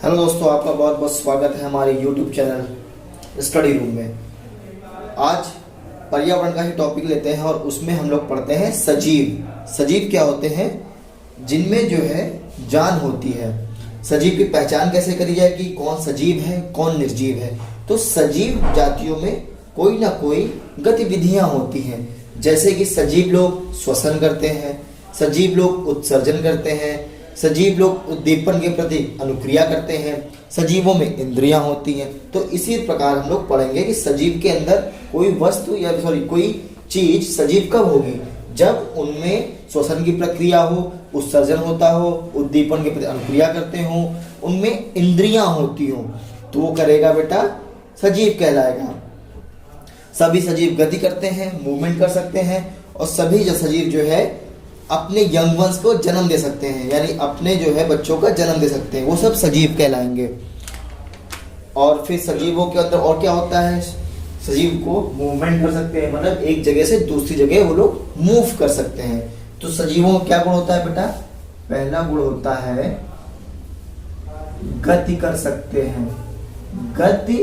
Hello दोस्तों, आपका बहुत बहुत स्वागत है हमारे YouTube चैनल स्टडी रूम में। आज पर्यावरण का ही टॉपिक लेते हैं और उसमें हम लोग पढ़ते हैं सजीव। सजीव क्या होते हैं? जिनमें जो है जान होती है। सजीव की पहचान कैसे करी जाए कि कौन सजीव है कौन निर्जीव है? तो सजीव जातियों में कोई ना कोई गतिविधियां होती हैं, जैसे कि सजीव लोग श्वसन करते हैं, सजीव लोग उत्सर्जन करते हैं, सजीव लोग उद्दीपन के प्रति अनुक्रिया करते हैं, सजीवों में इंद्रियां होती हैं। तो इसी प्रकार हम लोग पढ़ेंगे कि सजीव के अंदर कोई वस्तु या कोई चीज सजीव कब होगी? जब उनमें श्वसन की प्रक्रिया हो, उत्सर्जन होता हो, उद्दीपन के प्रति अनुक्रिया करते हो, उनमें इंद्रियां होती हो, तो वो करेगा बेटा सजीव कहलाएगा। सभी सजीव गति करते हैं, मूवमेंट कर सकते हैं, और सभी जो सजीव जो है अपने यंग वंस को जन्म दे सकते हैं, यानी अपने जो है बच्चों का जन्म दे सकते हैं, वो सब सजीव कहलाएंगे। और फिर सजीवों के अंदर और क्या होता है? सजीव को मूवमेंट कर सकते हैं, मतलब एक जगह से दूसरी जगह वो लोग मूव कर सकते हैं। तो सजीवों में क्या गुण होता है बेटा? पहला गुण होता है गति कर सकते हैं। गति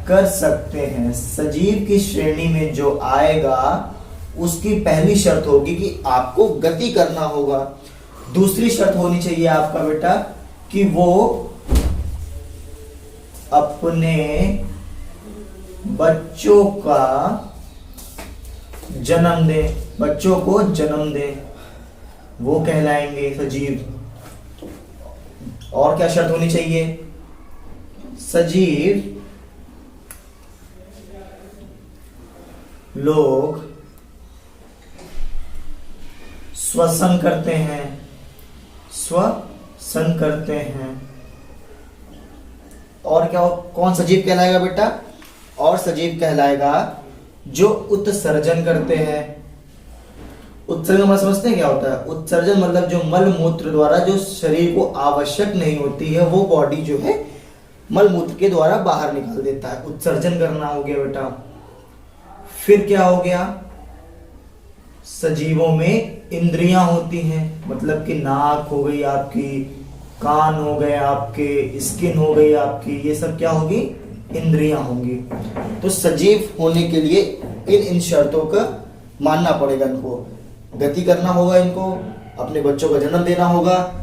कर सकते हैं सजीव की श्रेणी में जो आएगा उसकी पहली शर्त होगी कि आपको गति करना होगा। दूसरी शर्त होनी चाहिए आपका बेटा कि वो अपने बच्चों का जन्म दे, बच्चों को जन्म दे, वो कहलाएंगे सजीव। और क्या शर्त होनी चाहिए? सजीव लोग श्वसन करते हैं, श्वसन करते हैं। और क्या कौन सजीव कहलाएगा बेटा? और सजीव कहलाएगा जो उत्सर्जन करते हैं। उत्सर्जन मतलब समझते हैं क्या होता है? उत्सर्जन मतलब जो मल मूत्र द्वारा जो शरीर को आवश्यक नहीं होती है वो बॉडी जो है मल मूत्र के द्वारा बाहर निकाल देता है, उत्सर्जन करना हो गया बेटा। फिर क्या हो गया? सजीवों में इंद्रियां होती हैं, मतलब कि नाक हो गई आपकी, कान हो गए आपके, स्किन हो गई आपकी, ये सब क्या होगी? इंद्रियां होंगी। तो सजीव होने के लिए इन शर्तों का मानना पड़ेगा। इनको गति करना होगा, इनको अपने बच्चों का जन्म देना होगा,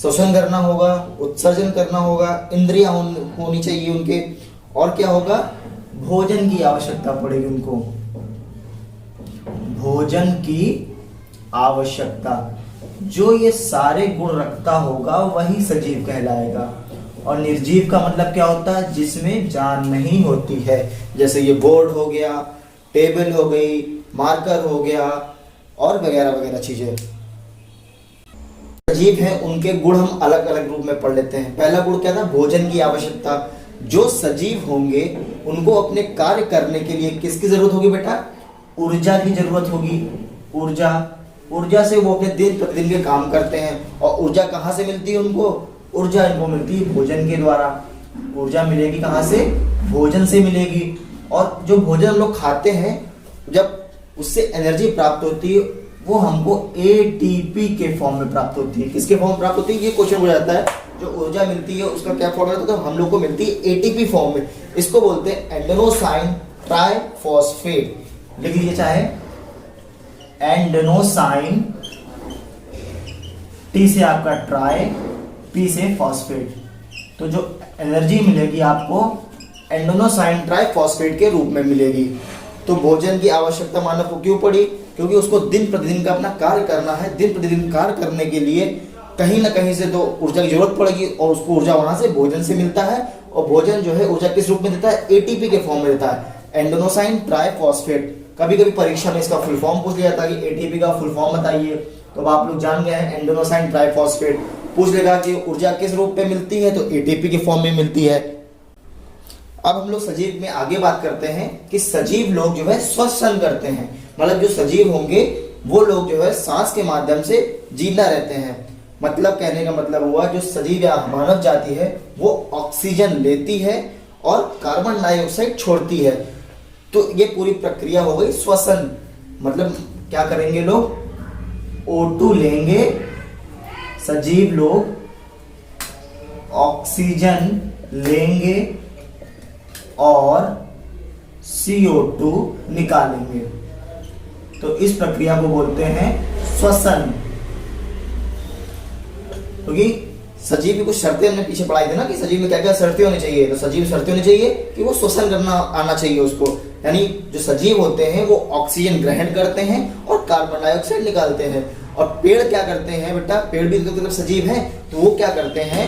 श्वसन करना होगा, उत्सर्जन करना होगा, इंद्रियां होनी चाहिए उनके। और क्या होगा? भोजन की आवश्यकता पड़ेगी उनको, भोजन की आवश्यकता। जो ये सारे गुण रखता होगा वही सजीव कहलाएगा। और निर्जीव का मतलब क्या होता है? जिसमें जान नहीं होती है, जैसे ये बोर्ड हो गया, टेबल हो गई, मार्कर हो गया, और वगैरह वगैरह चीजें। सजीव है उनके गुण हम अलग अलग रूप में पढ़ लेते हैं। पहला गुण क्या था? भोजन की आवश्यकता। जो सजीव होंगे उनको अपने कार्य करने के लिए किसकी जरूरत होगी बेटा? ऊर्जा की जरूरत होगी। ऊर्जा से वो अपने दिन प्रतिदिन के काम करते हैं। और ऊर्जा कहाँ से मिलती है उनको? ऊर्जा इनको मिलती है भोजन के द्वारा। ऊर्जा मिलेगी कहाँ से? भोजन से मिलेगी। और जो भोजन हम लोग खाते हैं, जब उससे एनर्जी प्राप्त होती है वो हमको एटीपी के फॉर्म में प्राप्त होती है। किसके फॉर्म में प्राप्त होती है? ये क्वेश्चन हो जाता है। जो ऊर्जा मिलती है उसका क्या फॉर्म है? तो हम लोग को मिलती है एटीपी फॉर्म में। इसको बोलते हैं एडेनोसाइन ट्राइफॉस्फेट। लिख लीजिए चाहे एडेनोसाइन, टी से आपका ट्राई, पी से फॉस्फेट। तो जो एनर्जी मिलेगी आपको एडेनोसाइन ट्राइफॉस्फेट के रूप में मिलेगी। तो भोजन की आवश्यकता मानव को क्यों पड़ी? क्योंकि उसको दिन प्रतिदिन का अपना कार्य करना है। दिन प्रतिदिन कार्य करने के लिए कहीं ना कहीं से तो ऊर्जा की जरूरत पड़ेगी, और उसको ऊर्जा वहां से भोजन से मिलता है। और भोजन जो है ऊर्जा किस रूप में देता है? एटीपी के फॉर्म में देता है, एडेनोसाइन ट्राइफॉस्फेट। कभी कभी परीक्षा में इसका फुल फॉर्म पूछ लिया जाता है कि एटीपी का फुल फॉर्म बताइए, तो अब आप लोग जान गए हैं एडेनोसाइन ट्राइफॉस्फेट। पूछ लेगा कि ऊर्जा किस रूप में मिलती है, तो एटीपी के फॉर्म में मिलती है। अब हम लोग सजीव में आगे बात करते हैं कि सजीव लोग जो है श्वसन करते हैं, मतलब जो सजीव होंगे वो लोग जो है सांस के माध्यम से जिंदा रहते हैं। मतलब कहने का मतलब हुआ जो सजीव या मानव जाति है वो ऑक्सीजन लेती है और कार्बन डाइऑक्साइड छोड़ती है। तो ये पूरी प्रक्रिया हो गई श्वसन। मतलब क्या करेंगे लोग? O2 लेंगे सजीव लोग ऑक्सीजन लेंगे और CO2 निकालेंगे। तो इस प्रक्रिया को बोलते हैं श्वसन। क्योंकि सजीव की कुछ शर्तें हमने पीछे पढ़ाई थी ना कि सजीव में क्या क्या शर्तें होनी चाहिए। तो सजीव शर्तें होनी चाहिए कि वो श्वसन करना आना चाहिए उसको, यानी जो सजीव होते हैं वो ऑक्सीजन ग्रहण करते हैं और कार्बन डाइऑक्साइड निकालते हैं। और पेड़ क्या करते हैं बेटा, पेड़ भी तो सजीव है, तो वो क्या करते हैं,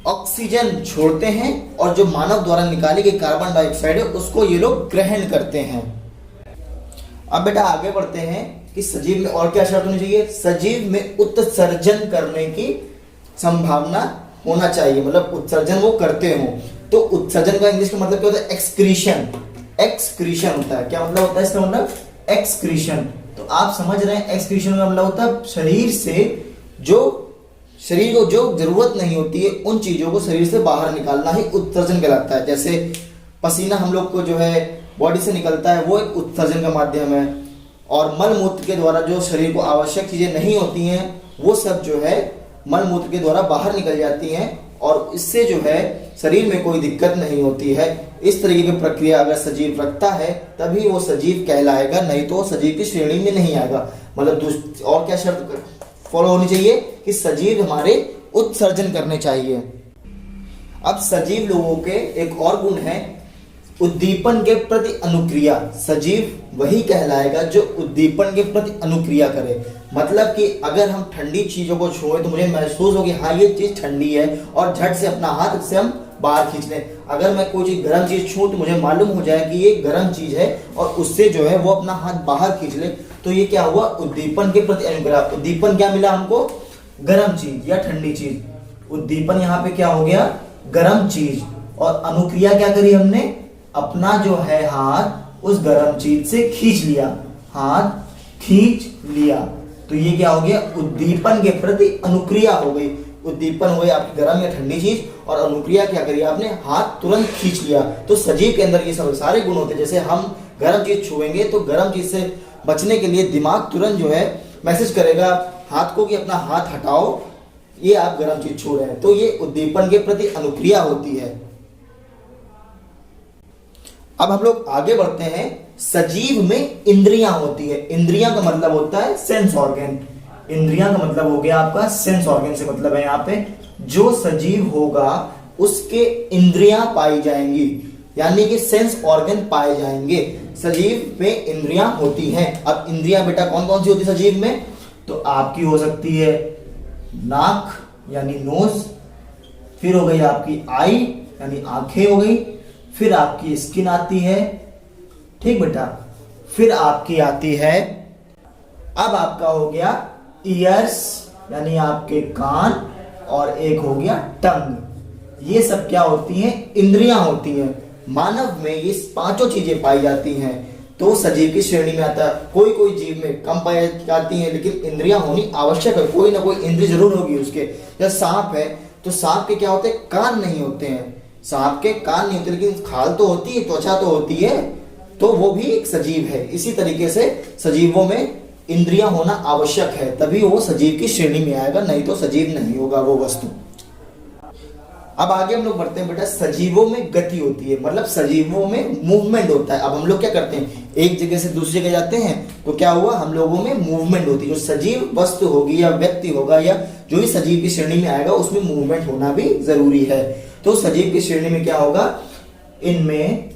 ऑक्सीजन छोड़ते हैं और जो मानव द्वारा निकाली गई कार्बन डाइऑक्साइड है उसको ये लोग ग्रहण करते हैं। अब बेटा आगे बढ़ते हैं कि सजीव में और क्या शर्त होनी चाहिए। सजीव में उत्सर्जन करने की संभावना होना चाहिए, मतलब उत्सर्जन वो करते हो। तो उत्सर्जन का इंग्लिश का मतलब क्या होता है, एक्सक्रीशन। एक्सक्रीशन होता है, क्या मतलब होता है इसका मतलब, एक्सक्रीशन। तो आप समझ रहे हैं एक्सक्रीशन का मतलब होता है शरीर को जो जरूरत नहीं होती है उन चीजों को शरीर से बाहर निकालना ही उत्सर्जन कहलाता है। जैसे पसीना हम लोग को जो है बॉडी से निकलता है वो एक उत्सर्जन का माध्यम है, और मल मूत्र के द्वारा जो शरीर को आवश्यक चीजें नहीं होती हैं वो सब जो है मल मूत्र के द्वारा बाहर निकल जाती हैं, और इससे जो है शरीर में कोई दिक्कत नहीं होती है। इस तरीके की प्रक्रिया अगर सजीव रखता है तभी वो सजीव कहलाएगा, नहीं तो सजीव की श्रेणी में नहीं आएगा। मतलब और क्या शर्त फॉलो होनी चाहिए कि सजीव हमारे उत्सर्जन करने चाहिए। अब सजीव लोगों के एक और गुण है उद्दीपन के प्रति अनुक्रिया। सजीव वही कहलाएगा जो उद्दीपन के प्रति अनुक्रिया करे। मतलब कि अगर हम ठंडी चीजों को छुए तो मुझे महसूस हो कि हाँ ये चीज ठंडी है और झट से अपना हाथ से हम बाहर खींच लें। अगर मैं कोई चीज गर्म चीज छूं तो मुझे मालूम हो जाए कि ये गर्म चीज है और उससे जो है वो अपना हाथ बाहर खींच ले। तो ये क्या हुआ, उद्दीपन के प्रति अनुग्रह। उद्दीपन क्या मिला हमको, गर्म चीज या ठंडी चीज। उद्दीपन यहाँ पे क्या हो गया, गर्म चीज। और अनुक्रिया क्या करी हमने, अपना जो है हाथ उस गर्म चीज से खींच लिया, हाथ खींच लिया। तो ये क्या हो गया, उद्दीपन के प्रति अनुक्रिया हो गई। उद्दीपन हुए आपकी गर्म या ठंडी चीज, और अनुक्रिया क्या करी आपने, हाथ तुरंत खींच लिया। तो सजीव के अंदर ये सब सारे गुण होते हैं। जैसे हम गर्म चीज छुएंगे तो गर्म चीज से बचने के लिए दिमाग तुरंत जो है मैसेज करेगा हाथ को कि अपना हाथ हटाओ, ये आप गर्म चीज छू रहे हैं। तो ये उद्दीपन के प्रति अनुक्रिया होती है। अब हम लोग आगे बढ़ते हैं। सजीव में इंद्रियां होती है। इंद्रियां का मतलब होता है सेंस ऑर्गन। इंद्रियां का मतलब हो गया आपका सेंस ऑर्गन से मतलब है यहाँ पे जो सजीव होगा उसके इंद्रियां पाई जाएंगी, यानी कि सेंस ऑर्गन पाए जाएंगे। सजीव में इंद्रियां होती हैं। अब इंद्रियां बेटा कौन कौन सी होती है सजीव में, तो आपकी हो सकती है नाक यानी नोज, फिर हो गई आपकी आई यानी आंखें हो गई, फिर आपकी स्किन आती है, ठीक बेटा, फिर आपकी आती है, अब आपका हो गया ईयर्स यानी आपके कान, और एक हो गया टंग। ये सब क्या होती हैं, इंद्रियां होती हैं। मानव में ये पांचों चीजें पाई जाती हैं तो सजीव की श्रेणी में आता है। कोई कोई जीव में कम पाई जाती हैं लेकिन इंद्रियां होनी आवश्यक है, कोई ना कोई इंद्रिय जरूर होगी उसके। जैसे सांप है तो सांप के क्या होते हैं, कान नहीं होते हैं, सांप के कान नहीं होते लेकिन खाल तो होती है, त्वचा तो होती है, तो वो भी एक सजीव है। इसी तरीके से सजीवों में इंद्रियां होना आवश्यक है, तभी वो सजीव की श्रेणी में आएगा, नहीं तो सजीव नहीं होगा वो वस्तु। अब आगे हम लोग बढ़ते हैं बेटा, सजीवों में गति होती है, मतलब सजीवों में मूवमेंट होता है। अब हम लोग क्या करते हैं, एक जगह से दूसरी जगह जाते हैं तो क्या हुआ, हम लोगों में मूवमेंट होती है। जो सजीव वस्तु होगी या व्यक्ति होगा या जो भी सजीव की श्रेणी में आएगा उसमें मूवमेंट होना भी जरूरी है। तो सजीव की श्रेणी में क्या होगा, इनमें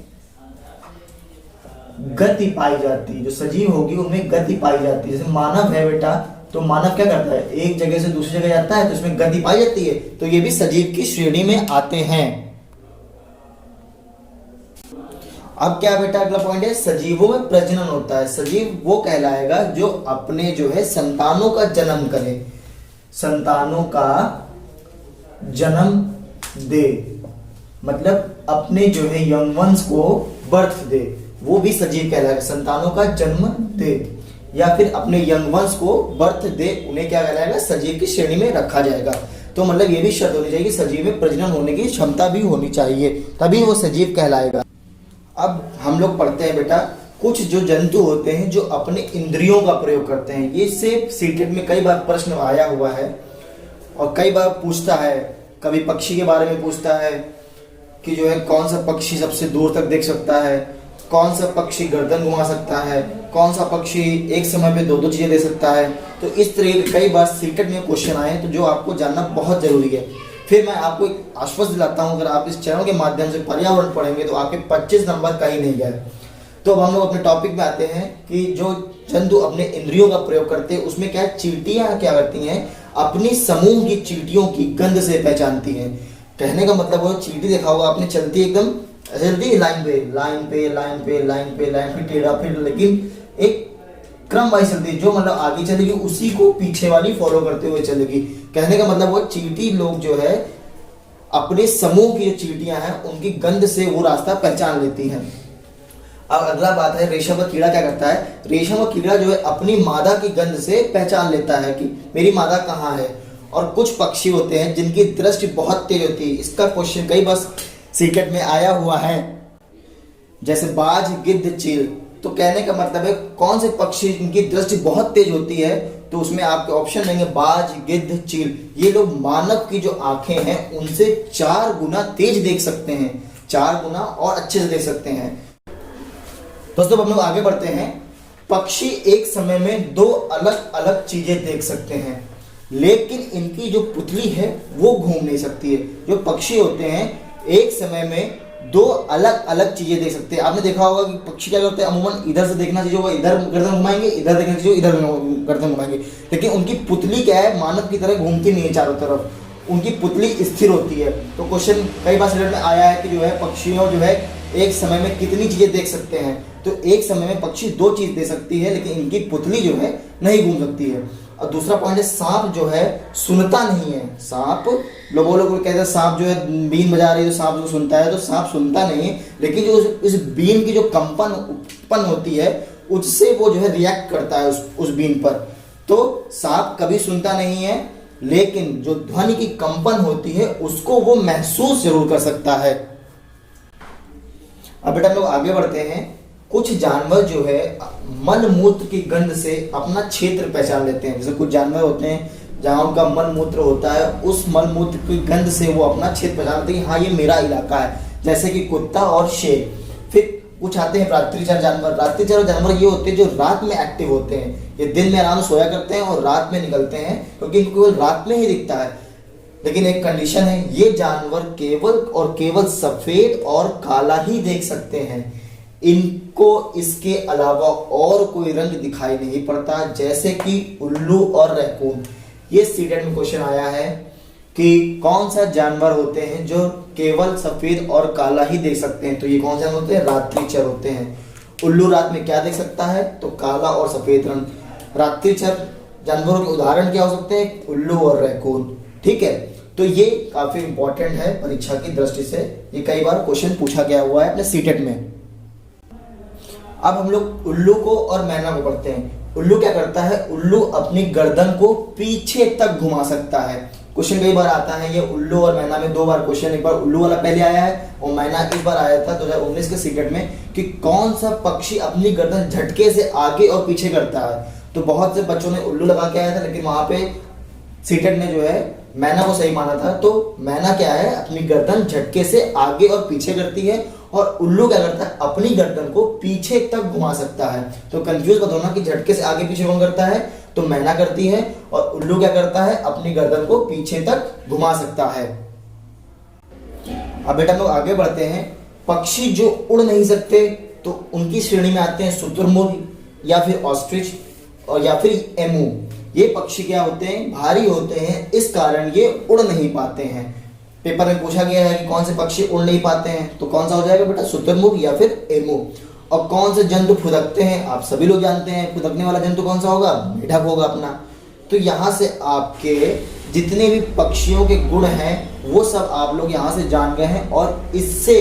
गति पाई जाती है। जो सजीव होगी उनमें गति पाई जाती है। जैसे मानव है बेटा, तो मानव क्या करता है, एक जगह से दूसरी जगह जाता है तो इसमें गति पाई जाती है, तो ये भी सजीव की श्रेणी में आते हैं। अब क्या बेटा अगला पॉइंट है, सजीवों में प्रजनन होता है। सजीव वो कहलाएगा जो अपने जो है संतानों का जन्म करे, संतानों का जन्म दे, मतलब अपने जो है यंग वंस को बर्थ दे, वो भी सजीव कहलाएगा। संतानों का जन्म दे या फिर अपने यंग वंस को बर्थ दे, उन्हें क्या कहलाएगा, सजीव की श्रेणी में रखा जाएगा। तो मतलब ये भी शर्त होनी चाहिए कि सजीव में प्रजनन होने की क्षमता भी होनी चाहिए, तभी वो सजीव कहलाएगा। अब हम लोग पढ़ते हैं बेटा, कुछ जो जंतु होते हैं जो अपने इंद्रियों का प्रयोग करते हैं। ये से सीटेट में कई बार प्रश्न आया हुआ है और कई बार पूछता है कभी पक्षी के बारे में पूछता है कि जो है कौन सा पक्षी सबसे दूर तक देख सकता है, कौन सा पक्षी गर्दन घुमा सकता है, कौन सा पक्षी एक समय पे दो दो चीज़ें दे सकता है। तो इस तरह के कई बार सीटेट में क्वेश्चन आए तो जो आपको जानना बहुत ज़रूरी है। फिर मैं आपको एक आश्वस्त दिलाता हूँ, अगर आप इस चैनल के माध्यम से पर्यावरण पढ़ेंगे तो आपके 25 नंबर कहीं नहीं गए। तो अब हम लोग अपने टॉपिक में आते हैं कि जो जंतु अपने इंद्रियों का प्रयोग करते हैं उसमें क्या चींटियां क्या करती हैं, अपनी समूह की चींटियों की गंध से पहचानती हैं। कहने का मतलब वो चींटी देखा होगा आपने, चलती एकदम चलती है लाइन पे लाइन पे लाइन पे लाइन पे लाइन पे टेढ़ा फिर, लेकिन एक क्रम वाइज चलती है। जो मतलब आगे चलेगी उसी को पीछे वाली फॉलो करते हुए चलेगी। कहने का मतलब वो चींटी लोग जो है अपने समूह की जो चींटियां हैं उनकी गंध से वो रास्ता पहचान लेती हैं। अब अगला बात है रेशम का कीड़ा क्या करता है। रेशम का कीड़ा जो है अपनी मादा की गंध से पहचान लेता है कि मेरी मादा कहाँ है। और कुछ पक्षी होते हैं जिनकी दृष्टि बहुत तेज होती है। इसका क्वेश्चन कई बार सीटेट में आया हुआ है, जैसे बाज, गिद्ध, चील। तो कहने का मतलब है कौन से पक्षी जिनकी दृष्टि बहुत तेज होती है, तो उसमें आपके ऑप्शन रहेंगे बाज, गिद्ध, चील। ये लोग मानव की जो आंखें हैं उनसे 4 गुना तेज देख सकते हैं, 4 गुना और अच्छे से देख सकते हैं। दोस्तों हम लोग आगे बढ़ते हैं। पक्षी एक समय में 2 अलग अलग चीजें देख सकते हैं, लेकिन इनकी जो पुतली है वो घूम नहीं सकती है। जो पक्षी होते हैं एक समय में 2 अलग अलग चीजें देख सकते हैं। आपने देखा होगा कि पक्षी क्या करते हैं, अमूमन इधर से देखना चाहिए होगा इधर गर्दन घुमाएंगे, इधर देखना चाहिए इधर गर्दन घुमाएंगे, लेकिन उनकी पुतली क्या है, मानव की तरह घूमती नहीं है चारों तरफ, उनकी पुतली स्थिर होती है। तो क्वेश्चन कई बार सिलेक्ट में आया है कि जो है पक्षियों जो है एक समय में कितनी चीजें देख सकते हैं। तो एक समय में पक्षी 2 चीज दे सकती है, लेकिन इनकी पुतली जो है नहीं घूम सकती है। और दूसरा पॉइंट है सांप जो है सुनता नहीं है। सांप लोग कहते हैं सांप जो है बीन बजा रही है तो सांप जो सुनता है, तो सांप सुनता नहीं है, लेकिन जो इस बीन की जो कंपन उत्पन्न होती है उससे वो जो है रिएक्ट करता है उस बीन पर। तो सांप कभी सुनता नहीं है, लेकिन जो ध्वनि की कंपन होती है उसको वो महसूस जरूर कर सकता है। अब बेटा हम लोग आगे बढ़ते हैं। कुछ जानवर जो है मल मूत्र की गंध से अपना क्षेत्र पहचान लेते हैं। जैसे कुछ जानवर होते हैं जहां उनका मल मूत्र होता है, उस मल मूत्र की गंध से वो अपना क्षेत्र पहचान लेते हैं, हाँ ये मेरा इलाका है, जैसे कि कुत्ता और शेर। फिर कुछ आते हैं रात्रिचर जानवर। रात्रिचर जानवर ये होते हैं जो रात में एक्टिव होते हैं। ये दिन में आराम से सोया करते हैं और रात में निकलते हैं, क्योंकि इनको केवल रात में ही दिखता है। लेकिन एक कंडीशन है, ये जानवर केवल और केवल सफेद और काला ही देख सकते हैं, इनको इसके अलावा और कोई रंग दिखाई नहीं पड़ता, जैसे कि उल्लू और रैकून। ये सीटेट में क्वेश्चन आया है कि कौन सा जानवर होते हैं जो केवल सफेद और काला ही देख सकते हैं। तो ये कौन से जानवर होते हैं, रात्रिचर होते हैं। उल्लू रात में क्या देख सकता है, तो काला और सफेद रंग। रात्रिचर जानवरों के उदाहरण क्या हो सकते हैं, उल्लू और रैकून। ठीक है, तो ये काफी इंपॉर्टेंट है परीक्षा की दृष्टि से, ये कई बार क्वेश्चन पूछा गया हुआ है अपने सीटेट में। अब हम लोग उल्लू को और मैना को पढ़ते हैं। उल्लू क्या करता है, उल्लू अपनी गर्दन को पीछे तक घुमा सकता है। क्वेश्चन कई बार आता है, ये उल्लू और मैना में 2 बार क्वेश्चन, एक बार उल्लू वाला पहले आया है और मैना इस बार आया था 2019 के सीटेट में, कि कौन सा पक्षी अपनी गर्दन झटके से आगे और पीछे करता है। तो बहुत से बच्चों ने उल्लू लगा के आया था, लेकिन वहां पे सीटेट ने जो है मैना को सही माना था। तो मैना क्या है, अपनी गर्दन झटके से आगे और पीछे करती है, और उल्लू क्या करता है, अपनी गर्दन को पीछे तक घुमा सकता है। तो कंफ्यूज मत होना कि झटके से आगे पीछे कौन करता है, तो मैना करती है, और उल्लू क्या करता है, अपनी गर्दन को पीछे तक घुमा सकता है। अब बेटा हम लोग आगे बढ़ते हैं। पक्षी जो उड़ नहीं सकते तो उनकी श्रेणी में आते हैं शुतुरमुर्ग या फिर ऑस्ट्रिच और या फिर एमू। ये पक्षी क्या होते हैं, भारी होते हैं, इस कारण ये उड़ नहीं पाते हैं। पेपर में पूछा गया है कि कौन से पक्षी उड़ नहीं पाते हैं, तो कौन सा हो जाएगा बेटा, शुतुरमुर्ग या फिर एमू। और कौन से जंतु फुदकते हैं, आप सभी लोग जानते हैं, फुदकने वाला जंतु कौन सा होगा, मेढक होगा अपना। तो यहाँ से आपके जितने भी पक्षियों के गुण हैं वो सब आप लोग यहाँ से जान गए हैं, और इससे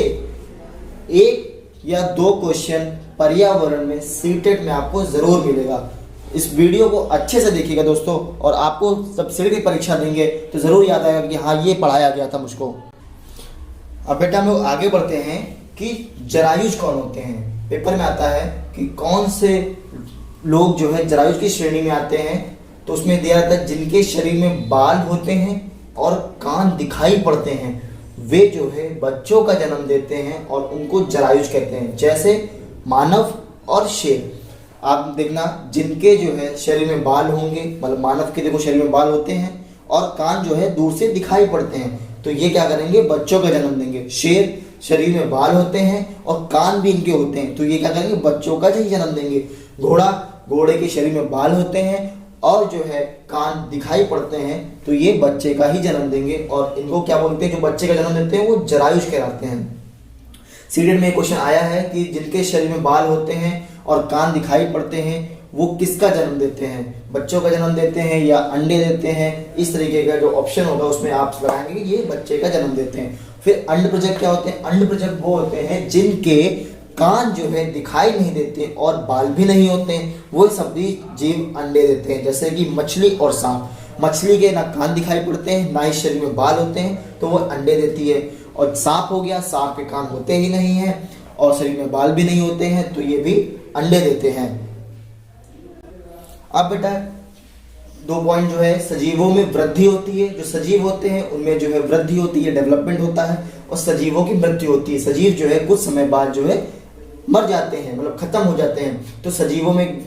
1 या 2 क्वेश्चन पर्यावरण में सीटेट में आपको जरूर मिलेगा। इस वीडियो को अच्छे से देखिएगा दोस्तों, और आपको जब सीटेट की परीक्षा देंगे तो जरूर याद आएगा कि हाँ ये पढ़ाया गया था मुझको। अब बेटा हम लोग आगे बढ़ते हैं कि जरायुज कौन होते हैं। पेपर में आता है कि कौन से लोग जो है जरायुज की श्रेणी में आते हैं, तो उसमें दिया जाता है जिनके शरीर में बाल होते हैं और कान दिखाई पड़ते हैं वे जो है बच्चों का जन्म देते हैं और उनको जरायुज कहते हैं, जैसे मानव और शेर। आप देखना जिनके जो है शरीर में बाल होंगे, मतलब मानव के देखो शरीर में बाल होते हैं और कान जो है दूर से दिखाई पड़ते हैं, तो ये क्या करेंगे, बच्चों का जन्म देंगे। शेर शरीर में बाल होते हैं और कान भी इनके होते हैं, तो ये क्या करेंगे, बच्चों का ही जन्म देंगे। घोड़े के शरीर में बाल होते हैं और जो है कान दिखाई पड़ते हैं, तो ये बच्चे का ही जन्म देंगे और इनको क्या बोलते हैं, जो बच्चे का जन्म देते हैं वो जरायुज कहलाते हैं। सीडेड में एक क्वेश्चन आया है कि जिनके शरीर में बाल होते हैं और कान दिखाई पड़ते हैं वो किसका जन्म देते हैं, बच्चों का जन्म देते हैं या अंडे देते हैं। इस तरीके का जो ऑप्शन होगा उसमें आप लगाएंगे कि ये बच्चे का जन्म देते हैं। फिर अंडप्रजक क्या होते हैं, अंडप्रजक वो होते हैं जिनके कान जो है दिखाई नहीं देते और बाल भी नहीं होते हैं, वो सभी जीव अंडे देते हैं, जैसे कि मछली और सांप। मछली के ना कान दिखाई पड़ते हैं ना ही शरीर में बाल होते हैं, तो वो अंडे देती है। और सांप हो गया, सांप के कान होते ही नहीं है और शरीर में बाल भी नहीं होते हैं, तो ये भी अंडे देते हैं। अब बेटा 2 पॉइंट जो है, सजीवों में वृद्धि होती है, जो सजीव होते हैं उनमें जो है वृद्धि होती है, डेवलपमेंट होता है, और सजीवों की मृत्यु होती है। सजीव जो है कुछ समय बाद जो है मर जाते हैं, मतलब खत्म हो जाते हैं। तो सजीवों में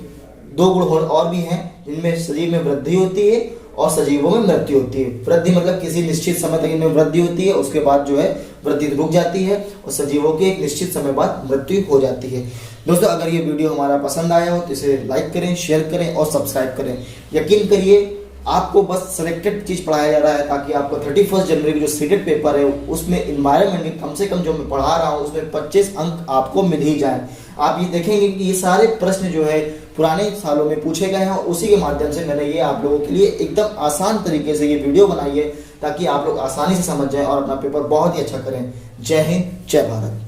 2 गुण और भी हैं, जिनमें सजीव में वृद्धि होती है और सजीवों में मृत्यु होती है। वृद्धि मतलब किसी निश्चित समय तक इनमें वृद्धि होती है, उसके बाद जो है वृद्धि रुक जाती है और सजीवों की एक निश्चित समय बाद मृत्यु हो जाती है। दोस्तों अगर ये वीडियो हमारा पसंद आया हो तो इसे लाइक करें, शेयर करें और सब्सक्राइब करें। यकीन करिए आपको बस सिलेक्टेड चीज पढ़ाया जा रहा है ताकि आपको 31 जनवरी की जो सीटेड पेपर है उसमें इन्वायरमेंट कम से कम जो मैं पढ़ा रहा हूँ उसमें 25 अंक आपको मिल ही जाए। आप ये देखेंगे कि ये सारे प्रश्न जो है पुराने सालों में पूछे गए हैं और उसी के माध्यम से मैंने ये आप लोगों के लिए एकदम आसान तरीके से ये वीडियो बनाई है ताकि आप लोग आसानी से समझ जाएं और अपना पेपर बहुत ही अच्छा करें। जय हिंद, जय भारत।